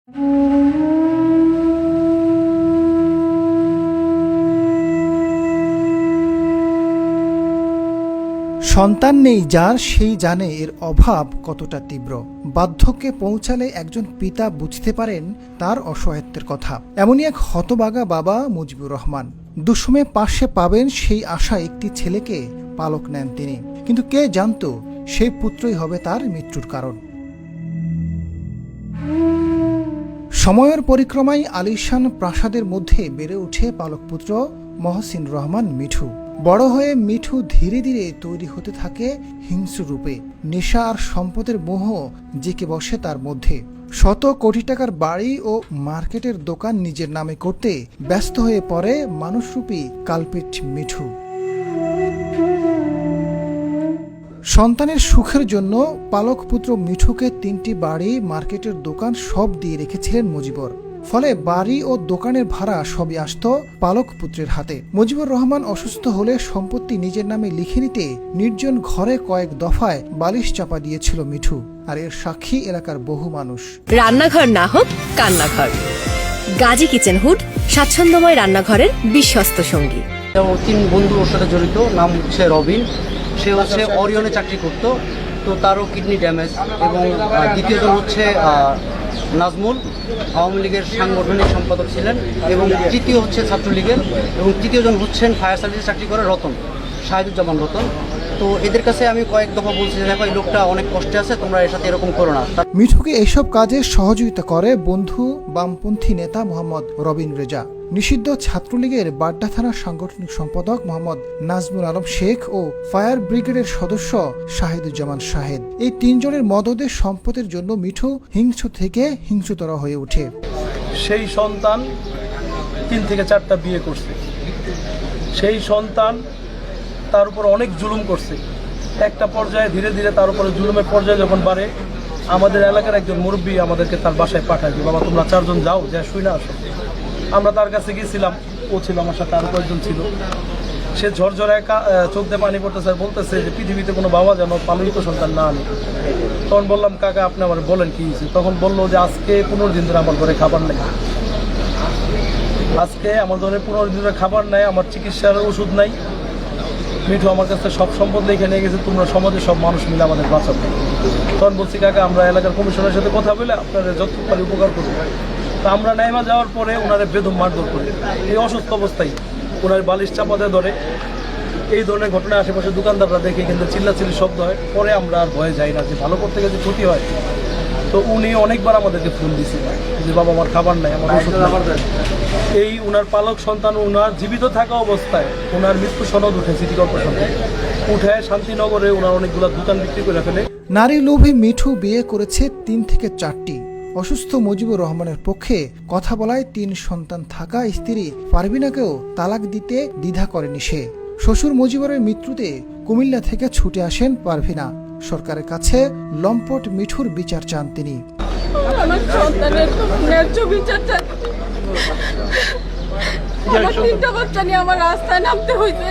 সন্তান নেই যার, সেই জানে এর অভাব কতটা তীব্র। বার্ধক্যে পৌঁছালে একজন পিতা বুঝতে পারেন তার অসহায়ত্বের কথা। এমনই এক হতবাগা বাবা মুজিবুর রহমান। দুঃসময়ে পাশে পাবেন সেই আশা একটি ছেলেকে পালক নেন তিনি, কিন্তু কে জানত সেই পুত্রই হবে তার মৃত্যুর কারণ। সময়ের পরিক্রমায় আলিশান প্রাসাদের মধ্যে বেড়ে ওঠে পালক পুত্র মহসিন রহমান মিঠু। বড় হয়ে মিঠু ধীরে ধীরে তৈরি হতে থাকে হিংস্র রূপে। নেশা আর সম্পদের মোহ জেঁকে বসে তার মধ্যে। শত কোটি টাকার বাড়ি ও মার্কেটের দোকান নিজের নামে করতে ব্যস্ত হয়ে পড়ে মানুষরূপী কালপিট মিঠু। সন্তানের সুখের জন্য পালক পুত্র মিঠুকে 3টি বাড়ি, মার্কেটের দোকান সব দিয়ে রেখেছিলেন মুজিবর। ফলে বাড়ি ও দোকানের ভাড়া সবই আসত পালক পুত্রের হাতে। মুজিবুর রহমান অসুস্থ হলে সম্পত্তি নিজের নামে লিখে নিতে নির্জন ঘরে কয়েক দফায় বালিশ চাপা দিয়েছিল মিঠু, আর এর সাক্ষী এলাকার বহু মানুষ। রান্নাঘর না হোক কান্নাঘর, গাজী কিচেন হুড স্বাচ্ছন্দ্যময় রান্নাঘরের বিশ্বস্ত সঙ্গী। 3 বন্ধু ওর সাথে জড়িত। নাম হচ্ছে রবিন, সে হচ্ছে অরিয়নে চাকরি করতো, তো তারও কিডনি ড্যামেজ। এবং দ্বিতীয়জন হচ্ছে নাজমুল, আওয়ামী লীগের সাংগঠনিক সম্পাদক ছিলেন। এবং তৃতীয় হচ্ছে ছাত্রলীগের। এবং তৃতীয়জন হচ্ছেন ফায়ার সার্ভিসে চাকরি করে রতন, শাহিদুজ্জামান রতন। তো এদের কাছে আমি কয়েক দফা বলছি যে দেখো এই লোকটা অনেক কষ্টে আছে, তোমরা এর সাথে এরকম করো না। মিঠুকে এইসব কাজে সহযোগিতা করে বন্ধু বামপন্থী নেতা মোহাম্মদ রবিন রেজা, নিষিদ্ধ ছাত্রলীগের বাড্ডা থানার সাংগঠনিক সম্পাদক মোহাম্মদ নাজমুল আলম শেখ ও ফায়ার ব্রিগেডের সদস্য শাহিদুজ্জামান শাহেদ। এই 3 জনের মদদের সম্পদের জন্য মিঠু হিংস্র থেকে হিংস্রতর হয়ে ওঠে। সেই সন্তান 3 থেকে 4টা বিয়ে করছে, সেই সন্তান তার উপর অনেক জুলুম করছে। একটা পর্যায়ে ধীরে ধীরে তার উপরে জুলুমের পর্যায়ে যখন বাড়ে, আমাদের এলাকার একজন মুরব্বী আমাদেরকে তার বাসায় পাঠায় যে বাবা তোমরা 4 জন যাও, যা শুই না আসো। আমরা তার কাছে গিয়েছিলাম, ও ছিল আমার সাথে, আরও কয়েকজন ছিল। সে ঝরঝরে চোখ দিয়ে পানি পড়তেছে আর বলতেছে যে পৃথিবীতে কোনো বাবা যেন পালিত সন্তান না আনে। তখন বললাম কাকা আপনি আমার বলেন কি হয়েছে? তখন বললো যে আজকে 15 দিন ধরে আমার ঘরে খাবার নেই, আজকে আমার ঘরে 15 দিন ধরে খাবার নেই, আমার চিকিৎসার ওষুধ নাই। মিঠু আমার কাছে সব সম্পদ লিখে নিয়ে গেছে, তোমরা সমাজের সব মানুষ মিলে আমাদের বাঁচাবে। তখন বলছি কাকা আমরা এলাকার কমিশনের সাথে কথা বলে আপনারা যতটুকু উপকার করবো। তা আমরা নাইমা যাওয়ার পরে ওনারে বেদম মারধর করে, এই অসুস্থ অবস্থায় ওনার বালিশ চাপাতে ধরে। এই ধরনের ঘটনা আশেপাশে দোকানদাররা দেখে কিন্তু চিল্লাচিল্লি শব্দ হয়। পরে আমরা আর ভয়ে যাই না যে ভালো করতে গেলে ক্ষতি হয়। তো উনি অনেকবার আমাদেরকে ফোন দিয়েছে যে বাবা আমার খাবার নাই, আমার ওষুধ নাই। এই উনার পালক সন্তান উনার জীবিত থাকা অবস্থায় উনার মৃত্যু সনদ উঠে সিটি কর্পোরেশন থেকে উঠে শান্তিনগরে ওনার অনেকগুলো দোকান বিক্রি করে ফেলে। নারী লোভী মিঠু বিয়ে করেছে 3 থেকে 4টি। অসুস্থ মুজিবুর রহমানের পক্ষে কথা বলায় 3 সন্তান থাকা স্ত্রী পারভিনাকেও তালাক দিতে দ্বিধা করেনি সে। শ্বশুর মুজিবুরের মৃত্যুতে কুমিল্লা থেকে ছুটে আসেন পারভিনা। সরকারের কাছে লম্পট মিঠুর বিচার চান তিনি। আমার সন্তানের ন্যায্য বিচার চাচ্ছি। আমার 3টা বাচ্চা নিয়ে আমার রাস্তায় নামতে হয়েছে।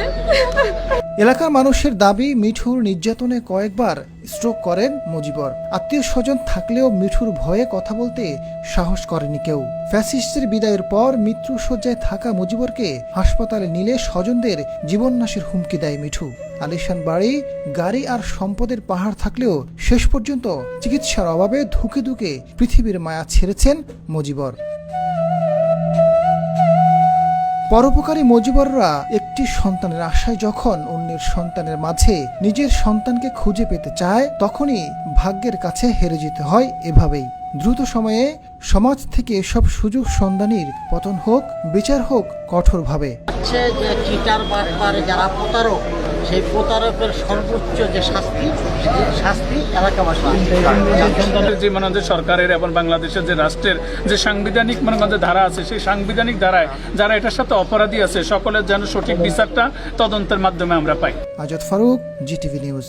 এলাকার মানুষের দাবি, মিঠুর নির্যাতনে কয়েকবার স্ট্রোক করেন মুজিবর। আত্মীয় স্বজন থাকলেও মিঠুর ভয়ে কথা বলতে সাহস করেনি কেউ। ফ্যাসিস্টের বিদায়ের পর মৃত্যুশয্যায় থাকা মুজিবরকে হাসপাতালে নিলে স্বজনদের জীবননাশের হুমকি দেয় মিঠু। আলিশান বাড়ি, গাড়ি আর সম্পদের পাহাড় থাকলেও শেষ পর্যন্ত চিকিৎসার অভাবে ধুকে ধুকে পৃথিবীর মায়া ছেড়েছেন মুজিবর। পরোপকারী মুজিবররা একটি সন্তানের আশায় যখন অন্যের সন্তানের মাঝে নিজের সন্তানকে খুঁজে পেতে চায়, তখনই ভাগ্যের কাছে হেরে যেতে হয় এভাবেই। দ্রুত সময়ে সমাজ থেকে এসব সুযোগ সন্ধানীর পতন হোক, বিচার হোক কঠোরভাবে। যারা প্রতারক, সেই প্রতারকের সর্বোচ্চ যে শাস্তি এলাকাবাসী। যে সরকারের এবং বাংলাদেশের যে রাষ্ট্রের যে সাংবিধানিক ধারা আছে, সেই সাংবিধানিক ধারায় যারা এটার সাথে অপরাধী আছে সকলের যেন সঠিক বিচারটা তদন্তের মাধ্যমে আমরা পাই। Azad Farooq, GTV news.